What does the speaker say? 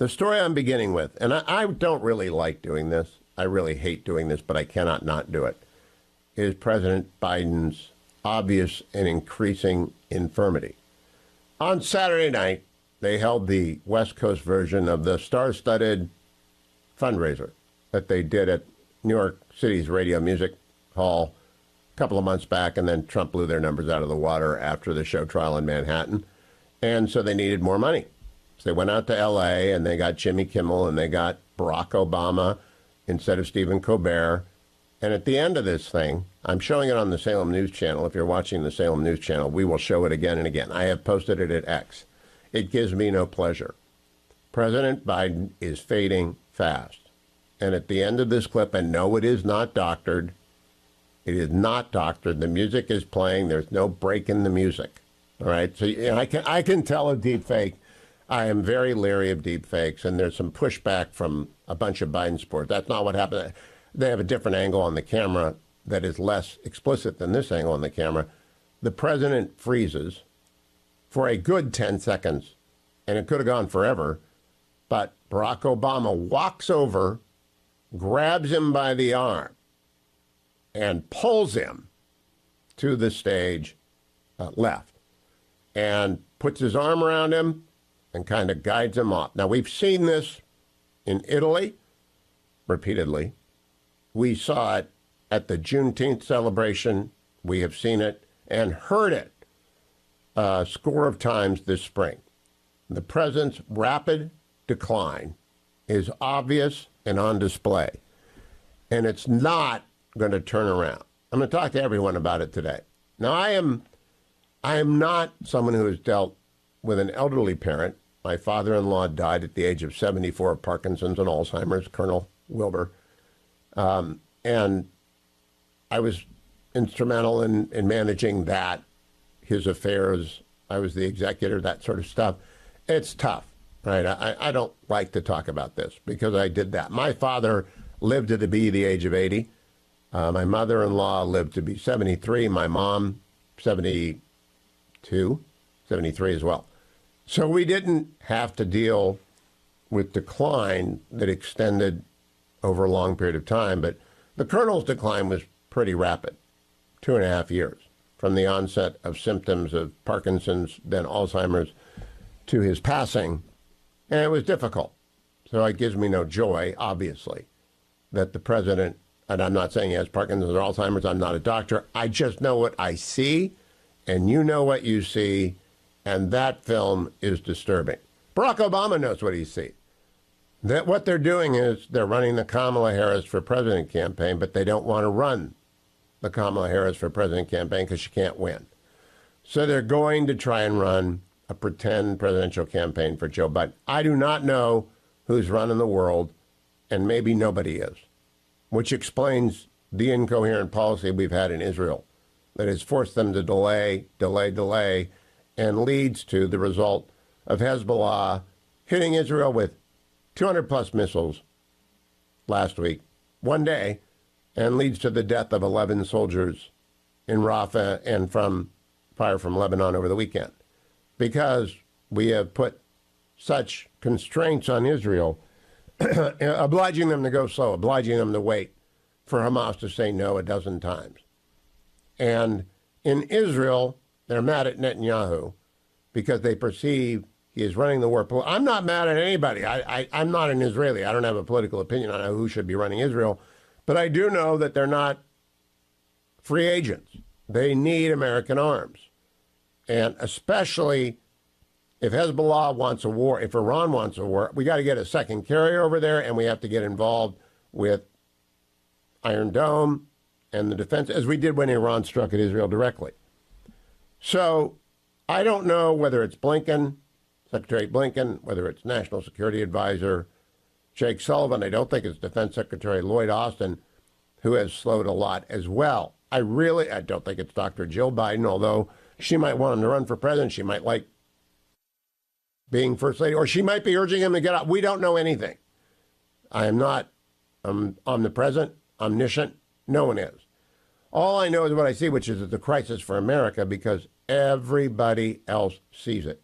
The story I'm beginning with, and I don't really like doing this. I really hate doing this, but I cannot not do it, is President Biden's obvious and increasing infirmity. On Saturday night, they held the West Coast version of the star-studded fundraiser that they did at New York City's Radio Music Hall a couple of months back, and then Trump blew their numbers out of the water after the show trial in Manhattan. And so they needed more money. So they went out to L.A., and they got Jimmy Kimmel, and they got Barack Obama instead of Stephen Colbert. And at the end of this thing, I'm showing it on the Salem News Channel. If you're watching the Salem News Channel, we will show it again and again. I have posted it at X. It gives me no pleasure. President Biden is fading fast. And at the end of this clip, and no, it is not doctored. It is not doctored. The music is playing. There's no break in the music. All right? So I can tell a deep fake. I am very leery of deep fakes, and there's some pushback from a bunch of Biden supporters. That's not what happened. They have a different angle on the camera that is less explicit than this angle on the camera. The president freezes for a good 10 seconds, and it could have gone forever, but Barack Obama walks over, grabs him by the arm, and pulls him to the stage left, and puts his arm around him and kind of guides him off. Now, we've seen this in Italy repeatedly. We saw it at the Juneteenth celebration. We have seen it and heard it a score of times this spring. The president's rapid decline is obvious and on display, and it's not going to turn around. I'm going to talk to everyone about it today. Now, I am not someone who has dealt with an elderly parent. My father-in-law died at the age of 74 of Parkinson's and Alzheimer's, Colonel Wilbur. And I was instrumental in managing that, his affairs. I was the executor, that sort of stuff. It's tough, right? I don't like to talk about this because I did that. My father lived to be the age of 80. My mother-in-law lived to be 73. My mom, 72, 73 as well. So we didn't have to deal with decline that extended over a long period of time, but the colonel's decline was pretty rapid, 2.5 years, from the onset of symptoms of Parkinson's, then Alzheimer's, to his passing, and it was difficult. So it gives me no joy, obviously, that the president, and I'm not saying he has Parkinson's or Alzheimer's, I'm not a doctor, I just know what I see, and you know what you see, and that film is disturbing. Barack Obama knows what he sees. That what they're doing is they're running the Kamala Harris for president campaign, but they don't want to run the Kamala Harris for president campaign because she can't win. So they're going to try and run a pretend presidential campaign for Joe Biden. I do not know who's running the world, and maybe nobody is, which explains the incoherent policy we've had in Israel that has forced them to delay, and leads to the result of Hezbollah hitting Israel with 200-plus missiles last week, one day, and leads to the death of 11 soldiers in Rafah and from fire from Lebanon over the weekend. Because we have put such constraints on Israel, obliging them to go slow, obliging them to wait for Hamas to say no a dozen times. And in Israel, they're mad at Netanyahu because they perceive he is running the war. I'm not mad at anybody. I'm not an Israeli. I don't have a political opinion on who should be running Israel. But I do know that they're not free agents. They need American arms. And especially if Hezbollah wants a war, if Iran wants a war, we got to get a second carrier over there, and we have to get involved with Iron Dome and the defense, as we did when Iran struck at Israel directly. So I don't know whether it's Blinken, Secretary Blinken, whether it's National Security Advisor Jake Sullivan. I don't think it's Defense Secretary Lloyd Austin, who has slowed a lot as well. I don't think it's Dr. Jill Biden, although she might want him to run for president. She might like being first lady, or she might be urging him to get out. We don't know anything. I am not omnipresent, omniscient. No one is. All I know is what I see, which is it's a crisis for America because everybody else sees it.